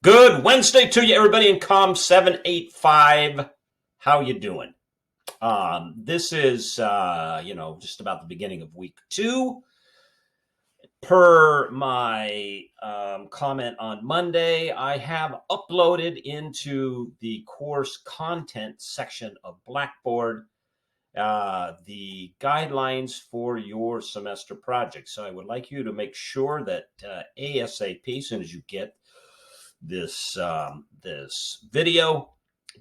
Good Wednesday to you, everybody in Com 785. How you doing? This is, just about the beginning of week 2. Per my comment on Monday, I have uploaded into the course content section of Blackboard the guidelines for your semester project. So I would like you to make sure that ASAP, as soon as you get this video,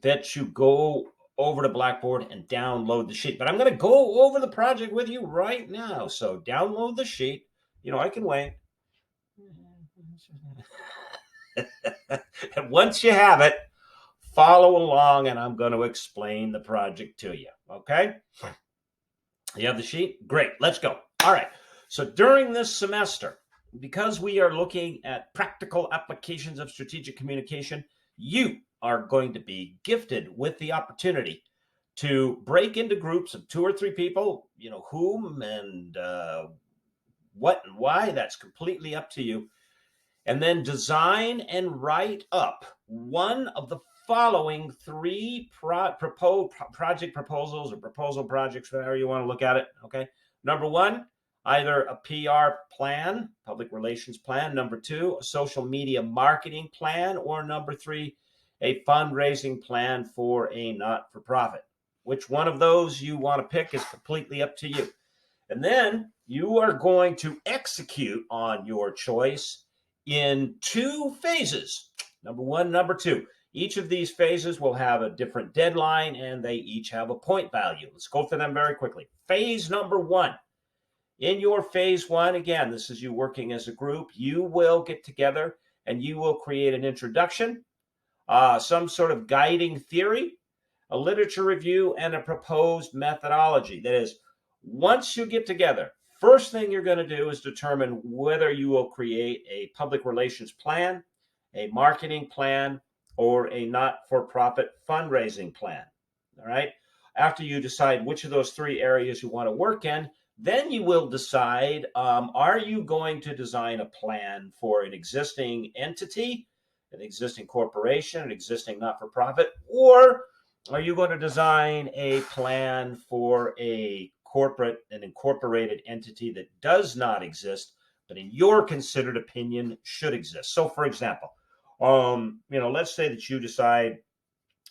that you go over to Blackboard and download the sheet. But I'm going to go over the project with you right now. So download the sheet. I can wait. And once you have it, follow along, and I'm going to explain the project to you. Okay? You have the sheet? Great. Let's go. All right. So during this semester, because we are looking at practical applications of strategic communication, you are going to be gifted with the opportunity to break into groups of 2 or 3 people, whom and what and why, that's completely up to you. And then design and write up one of the following 3 project proposals or proposal projects, however you want to look at it. Okay. Number 1, either a PR plan, public relations plan. Number 2, a social media marketing plan. Or number 3, a fundraising plan for a not-for-profit. Which one of those you want to pick is completely up to you. And then you are going to execute on your choice in 2 phases. Number 1, number 2. Each of these phases will have a different deadline, and they each have a point value. Let's go through them very quickly. Phase number 1. In your phase 1, again, this is you working as a group. You will get together and you will create an introduction, some sort of guiding theory, a literature review, and a proposed methodology. That is, once you get together, first thing you're going to do is determine whether you will create a public relations plan, a marketing plan, or a not-for-profit fundraising plan. All right. After you decide which of those 3 areas you want to work in, then you will decide, are you going to design a plan for an existing entity, an existing corporation, an existing not-for-profit, or are you going to design a plan for a corporate, an incorporated entity that does not exist, but in your considered opinion should exist? So for example, let's say that you decide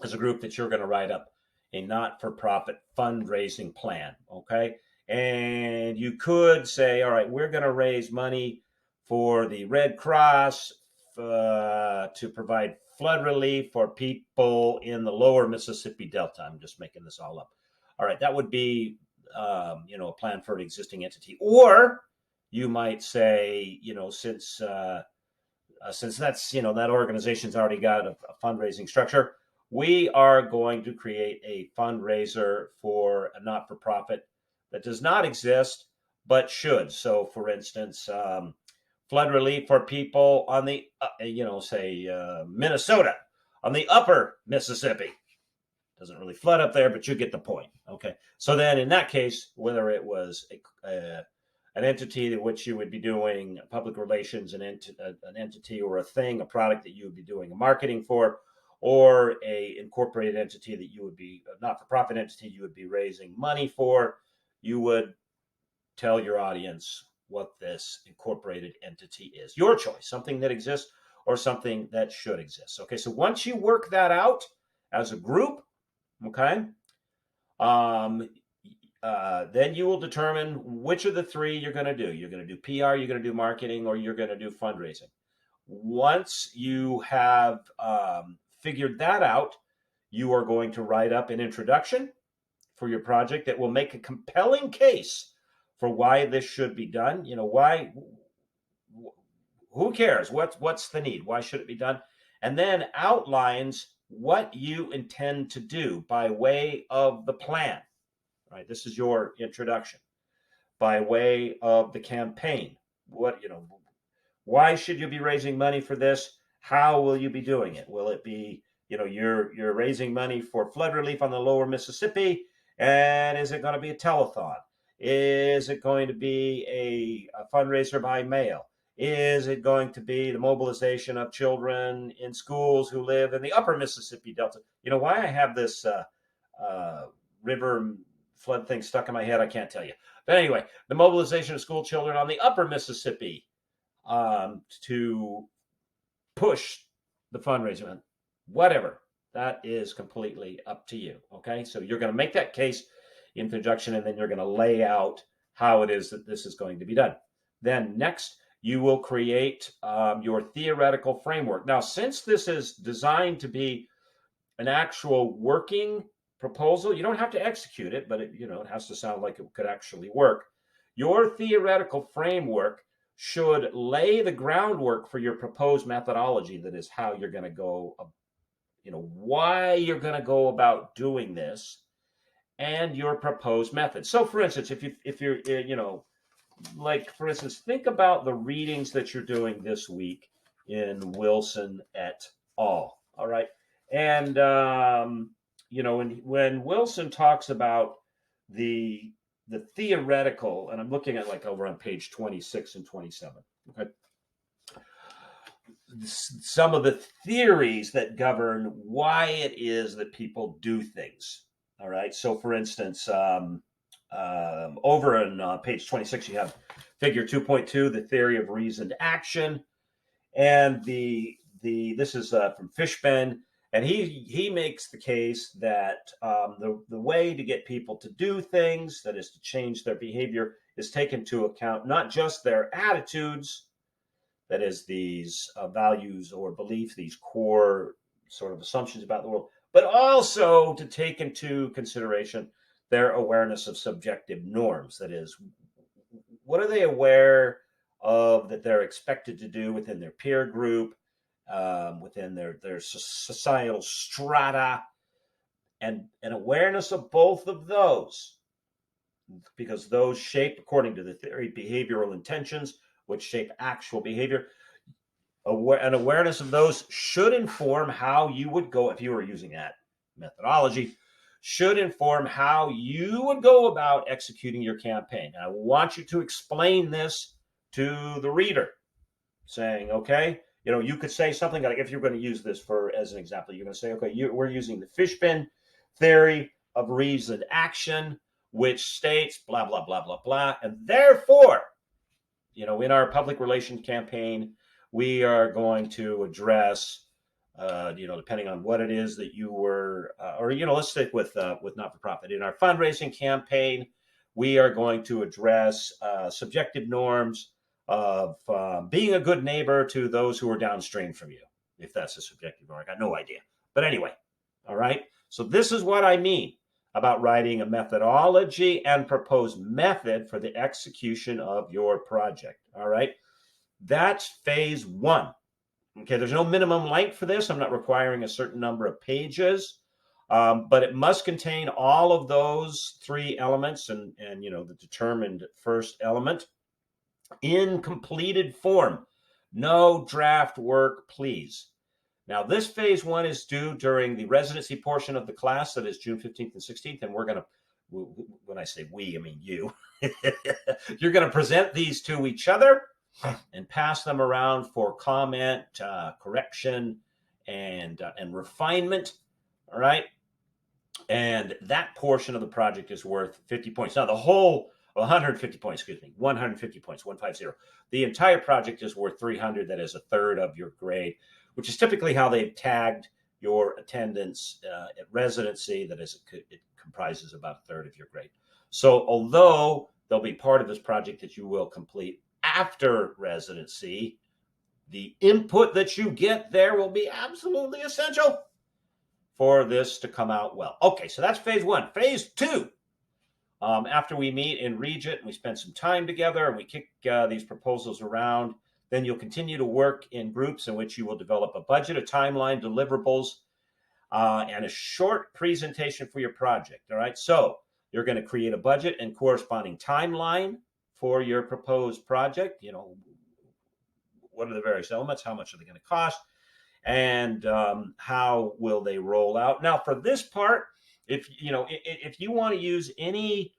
as a group that you're going to write up a not-for-profit fundraising plan, okay? And you could say, all right, we're going to raise money for the Red Cross to provide flood relief for people in the lower Mississippi Delta. I'm just making this all up. All right, that would be, a plan for an existing entity. Or you might say, since that's, that organization's already got a fundraising structure, we are going to create a fundraiser for a not-for-profit that does not exist, but should. So, for instance, flood relief for people on the, Minnesota, on the upper Mississippi. Doesn't really flood up there, but you get the point. Okay. So then in that case, whether it was an entity in which you would be doing public relations, an entity or a thing, a product that you would be doing marketing for, or a incorporated entity that you would be, a not-for-profit entity you would be raising money for, you would tell your audience what this incorporated entity is. Your choice, something that exists or something that should exist. Okay, so once you work that out as a group, okay, then you will determine which of the 3 you're going to do. You're going to do PR, you're going to do marketing, or you're going to do fundraising. Once you have figured that out, you are going to write up an introduction for your project that will make a compelling case for why this should be done. Why? Who cares? What's the need? Why should it be done? And then outlines what you intend to do by way of the plan. Right? This is your introduction. By way of the campaign. Why should you be raising money for this? How will you be doing it? Will it be, you're raising money for flood relief on the lower Mississippi? And is it going to be a telethon? Is it going to be a fundraiser by mail? Is it going to be the mobilization of children in schools who live in the upper Mississippi Delta? You know why I have this river flood thing stuck in my head? I can't tell you. But anyway, the mobilization of school children on the upper Mississippi to push the fundraising, whatever. That is completely up to you. Okay, so you're going to make that case in conjunction, and then you're going to lay out how it is that this is going to be done. Then next, you will create your theoretical framework. Now, since this is designed to be an actual working proposal, you don't have to execute it, but it has to sound like it could actually work. Your theoretical framework should lay the groundwork for your proposed methodology. That is how you're going to go, why you're going to go about doing this, and your proposed method. So, for instance, if you're like, for instance, think about the readings that you're doing this week in Wilson et al. All right, and when Wilson talks about the theoretical, and I'm looking at like over on page 26 and 27. Okay, some of the theories that govern why it is that people do things. All right, so for instance, over on page 26, you have figure 2.2, the theory of reasoned action, and this is from Fishben, and he makes the case that the way to get people to do things, that is to change their behavior, is take into account not just their attitudes, that is these values or beliefs, these core sort of assumptions about the world, but also to take into consideration their awareness of subjective norms. That is, what are they aware of that they're expected to do within their peer group, within their societal strata, and an awareness of both of those, because those shape, according to the theory, behavioral intentions, which shape actual behavior. An awareness of those should inform how you would go, if you were using that methodology, should inform how you would go about executing your campaign. And I want you to explain this to the reader, saying, okay, you could say something like, if you're going to use this as an example, you're going to say, okay, we're using the Fishben theory of reasoned action, which states blah, blah, blah, blah, blah. And therefore, in our public relations campaign, we are going to address, depending on what it is that you were, let's stick with not-for-profit. In our fundraising campaign, we are going to address subjective norms of being a good neighbor to those who are downstream from you, if that's a subjective norm. I got no idea. But anyway, all right? So this is what I mean about writing a methodology and proposed method for the execution of your project. All right, that's phase one. Okay, there's no minimum length for this. I'm not requiring a certain number of pages, but it must contain all of those three elements and the determined first element in completed form. No draft work, please. Now, this phase one is due during the residency portion of the class, that is June 15th and 16th, and we're going to, when I say we, I mean you. You're going to present these to each other and pass them around for comment, correction, and refinement, all right? And that portion of the project is worth 50 points. Now, the whole 150 points, 150 points, 150. The entire project is worth 300. That is a third of your grade, which is typically how they've tagged your attendance at residency. That is, it comprises about a third of your grade. So although there'll be part of this project that you will complete after residency, the input that you get there will be absolutely essential for this to come out well. Okay, so that's phase one. Phase two, after we meet in Regent and we spend some time together and we kick these proposals around, then you'll continue to work in groups in which you will develop a budget, a timeline, deliverables, and a short presentation for your project. All right, so you're going to create a budget and corresponding timeline for your proposed project. What are the various elements? How much are they going to cost? And how will they roll out? Now, for this part, if you want to use any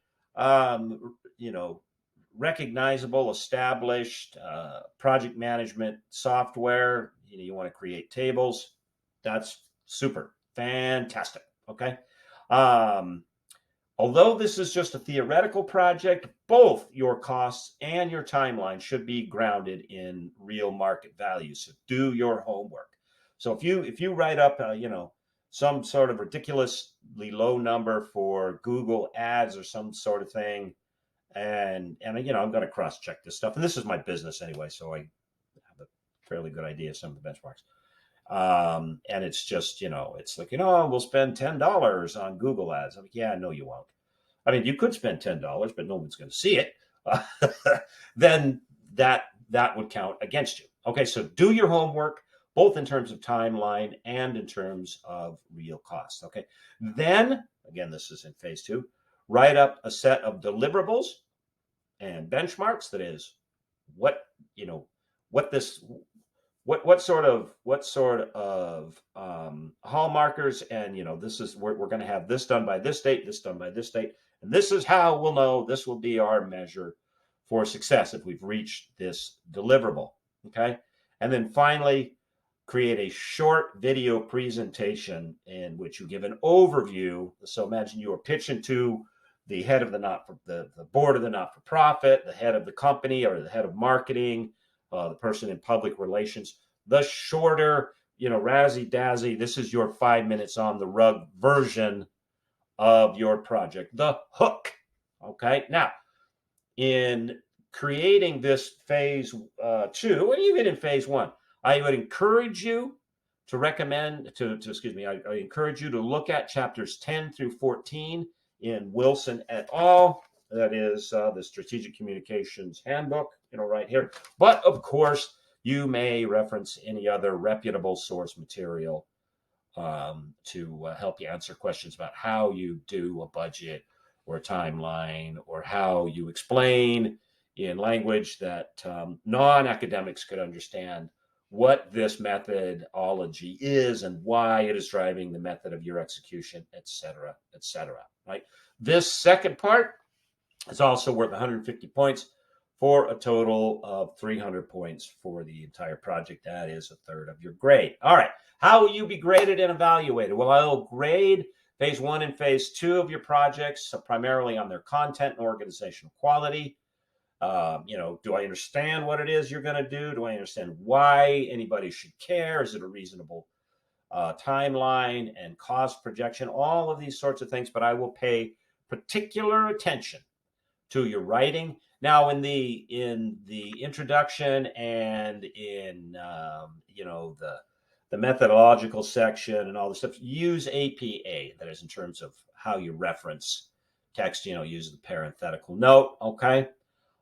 recognizable, established project management software. You want to create tables. That's super, fantastic. Okay. Although this is just a theoretical project, both your costs and your timeline should be grounded in real market value. So do your homework. So if you write up, some sort of ridiculously low number for Google Ads or some sort of thing, and I'm going to cross check this stuff. And this is my business anyway, so I have a fairly good idea of some of the benchmarks. And it's just, it's like, we'll spend $10 on Google Ads. I'm like, yeah, no, you won't. I mean, you could spend $10, but no one's going to see it. Then that would count against you. Okay, so do your homework, both in terms of timeline and in terms of real costs. Okay, then again, this is in phase 2. Write up a set of deliverables and benchmarks. That is, what sort of hallmarkers, and this is we're going to have this done by this date, this done by this date, and this is how we'll know this will be our measure for success if we've reached this deliverable. Okay, and then finally, create a short video presentation in which you give an overview. So imagine you are pitching to the head of the board of the not-for-profit, the head of the company, or the head of marketing, the person in public relations. The shorter, razzy-dazzy, this is your 5 minutes on the rug version of your project, the hook. Okay, now in creating this phase 2, or even in phase 1, I would encourage you to I encourage you to look at chapters 10 through 14 in Wilson et al. That is the Strategic Communications Handbook, right here. But of course, you may reference any other reputable source material to help you answer questions about how you do a budget or a timeline, or how you explain in language that non-academics could understand what this methodology is and why it is driving the method of your execution, et cetera, right? This second part is also worth 150 points for a total of 300 points for the entire project. That is a third of your grade. All right. How will you be graded and evaluated? Well, I'll grade phase 1 and phase 2 of your projects primarily on their content and organizational quality. Do I understand what it is you're going to do? Do I understand why anybody should care? Is it a reasonable timeline and cost projection? All of these sorts of things, but I will pay particular attention to your writing. Now, in the introduction and in the methodological section and all the stuff, use APA. That is in terms of how you reference text. Use the parenthetical note. Okay.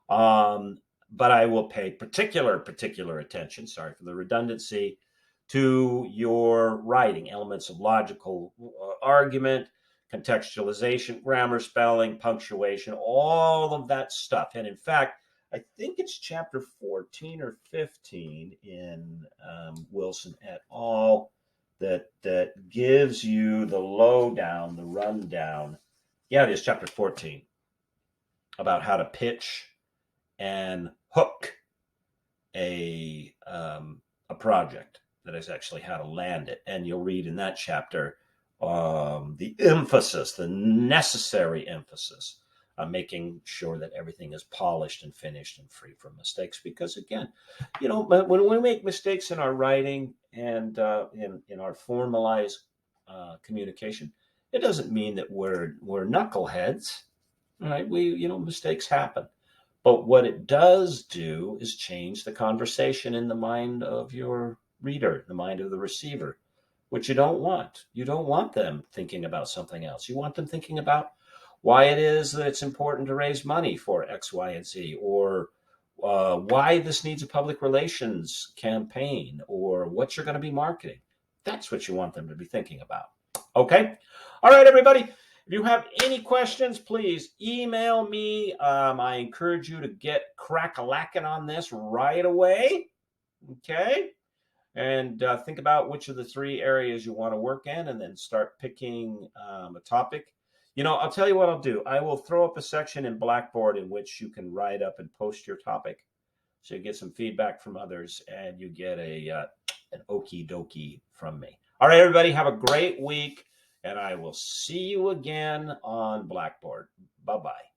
But I will pay particular attention, sorry for the redundancy, to your writing, elements of logical argument, contextualization, grammar, spelling, punctuation, all of that stuff. And in fact, I think it's chapter 14 or 15 in Wilson et al. that gives you the lowdown, the rundown. Yeah, it is chapter 14 about how to pitch and hook a project. That is actually how to land it. And you'll read in that chapter the emphasis, the necessary emphasis on making sure that everything is polished and finished and free from mistakes. Because again, when we make mistakes in our writing and in our formalized communication, it doesn't mean that we're knuckleheads, right? Mistakes happen. But what it does do is change the conversation in the mind of your reader, the mind of the receiver, which you don't want. You don't want them thinking about something else. You want them thinking about why it is that it's important to raise money for X, Y, and Z, or why this needs a public relations campaign, or what you're going to be marketing. That's what you want them to be thinking about. Okay? All right, everybody. If you have any questions, please email me. I encourage you to get crack-a-lacking on this right away. Okay? And think about which of the 3 areas you want to work in, and then start picking a topic. I'll tell you what I'll do. I will throw up a section in Blackboard in which you can write up and post your topic, so you get some feedback from others, and you get an okie dokie from me. All right, everybody, have a great week, and I will see you again on Blackboard. Bye-bye.